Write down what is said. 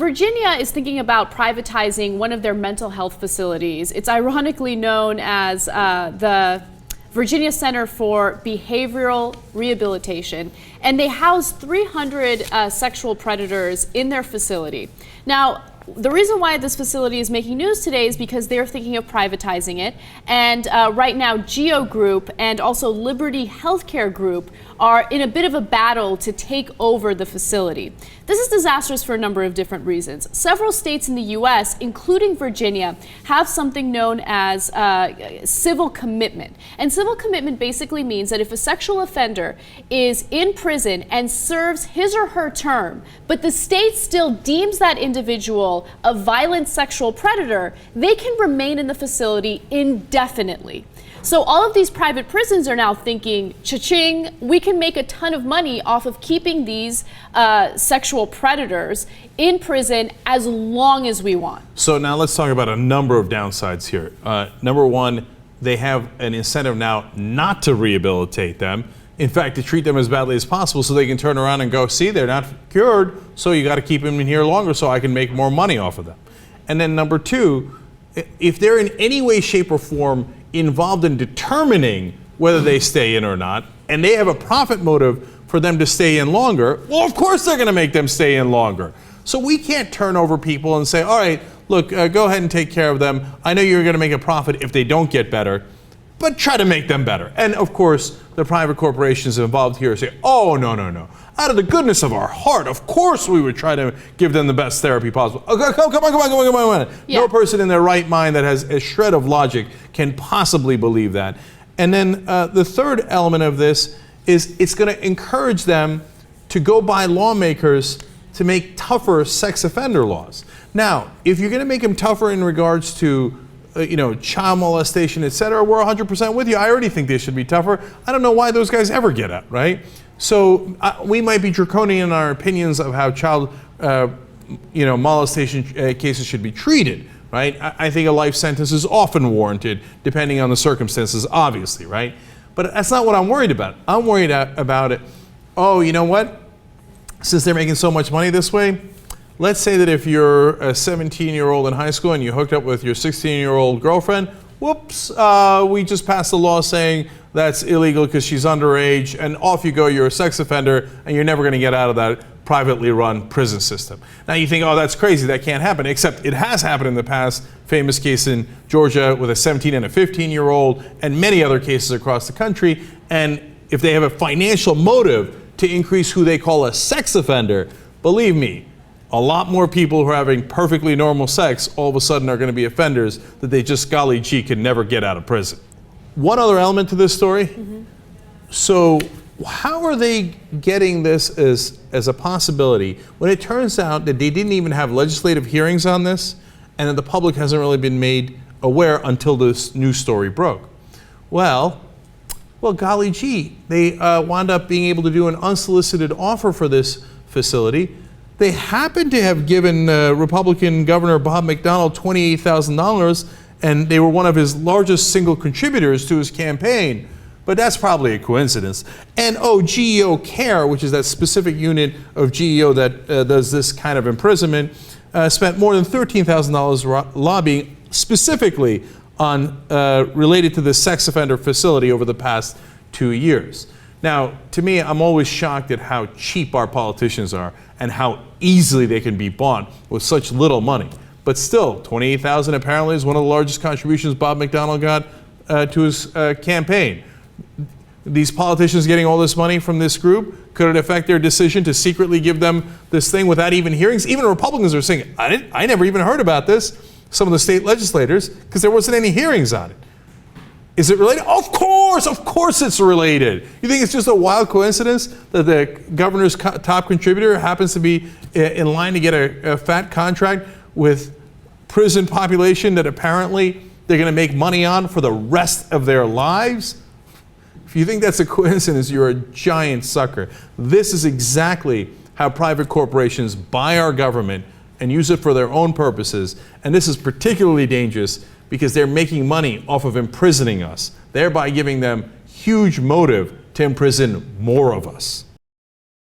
Virginia is thinking about privatizing one of their mental health facilities. It's ironically known as the Virginia Center for Behavioral Rehabilitation, and they house 300 sexual predators in their facility. Now, the reason why this facility is making news today is because they're thinking of privatizing it. And right now, Geo Group and also Liberty Healthcare Group are in a bit of a battle to take over the facility. This is disastrous for a number of different reasons. Several states in the U.S., including Virginia, have something known as civil commitment. And civil commitment basically means that if a sexual offender is in prison and serves his or her term, but the state still deems that individual a violent sexual predator, they can remain in the facility indefinitely. So all of these private prisons are now thinking, cha-ching, we can make a ton of money off of keeping these sexual predators in prison as long as we want. So now let's talk about a number of downsides here. Number one, they have an incentive now not to rehabilitate them. In fact, to treat them as badly as possible so they can turn around and go, see, they're not cured, so you got to keep them in here longer so I can make more money off of them. And then number two, if they're in any way, shape, or form involved in determining whether they stay in or not, and they have a profit motive for them to stay in longer, well, of course they're going to make them stay in longer. So we can't turn over people and say, all right, look, go ahead and take care of them. I know you're going to make a profit if they don't get better, but try to make them better. And of course, the private corporations involved here say, oh, no, no, no. Out of the goodness of our heart, of course we would try to give them the best therapy possible. Oh, come on. Yeah. No person in their right mind that has a shred of logic can possibly believe that. And then the third element of this is it's going to encourage them to go by lawmakers to make tougher sex offender laws. Now, if you're going to make them tougher in regards to child molestation, etc., we're 100% with you. I already think they should be tougher. I don't know why those guys ever get out, right? So we might be draconian in our opinions of how child, molestation cases should be treated, right? I think a life sentence is often warranted, depending on the circumstances, obviously, right? But that's not what I'm worried about. I'm worried about it. Oh, you know what? Since they're making so much money this way, let's say that if you're a 17-year-old in high school and you hooked up with your 16-year-old girlfriend, whoops, we just passed a law saying that's illegal because she's underage, and off you go, you're a sex offender, and you're never going to get out of that privately run prison system. Now you think, oh, that's crazy, that can't happen, except it has happened in the past. Famous case in Georgia with a 17 and a 15-year-old, and many other cases across the country. And if they have a financial motive to increase who they call a sex offender, believe me, a lot more people who are having perfectly normal sex all of a sudden are going to be offenders that they just, golly gee, can never get out of prison. One other element to this story. Mm-hmm. So how are they getting this as a possibility when it turns out that they didn't even have legislative hearings on this and that the public hasn't really been made aware until this news story broke? Well, golly gee, they wound up being able to do an unsolicited offer for this facility. They happened to have given Republican Governor Bob McDonnell $28,000, and they were one of his largest single contributors to his campaign. But that's probably a coincidence. And GEO Care, which is that specific unit of GEO that does this kind of imprisonment, spent more than $13,000 lobbying specifically on related to the sex offender facility over the past 2 years. Now, to me, I'm always shocked at how cheap our politicians are and how easily they can be bought with such little money. But still, $28,000 apparently is one of the largest contributions Bob McDonnell got to his campaign. These politicians getting all this money from this group, could it affect their decision to secretly give them this thing without even hearings? Even Republicans are saying, I never even heard about this, some of the state legislators, because there wasn't any hearings on it. Is it related? Of course it's related. You think it's just a wild coincidence that the governor's top contributor happens to be in line to get a fat contract with prison population that apparently they're going to make money on for the rest of their lives? If you think that's a coincidence, you're a giant sucker. This is exactly how private corporations buy our government and use it for their own purposes. And this is particularly dangerous because they're making money off of imprisoning us, thereby giving them huge motive to imprison more of us.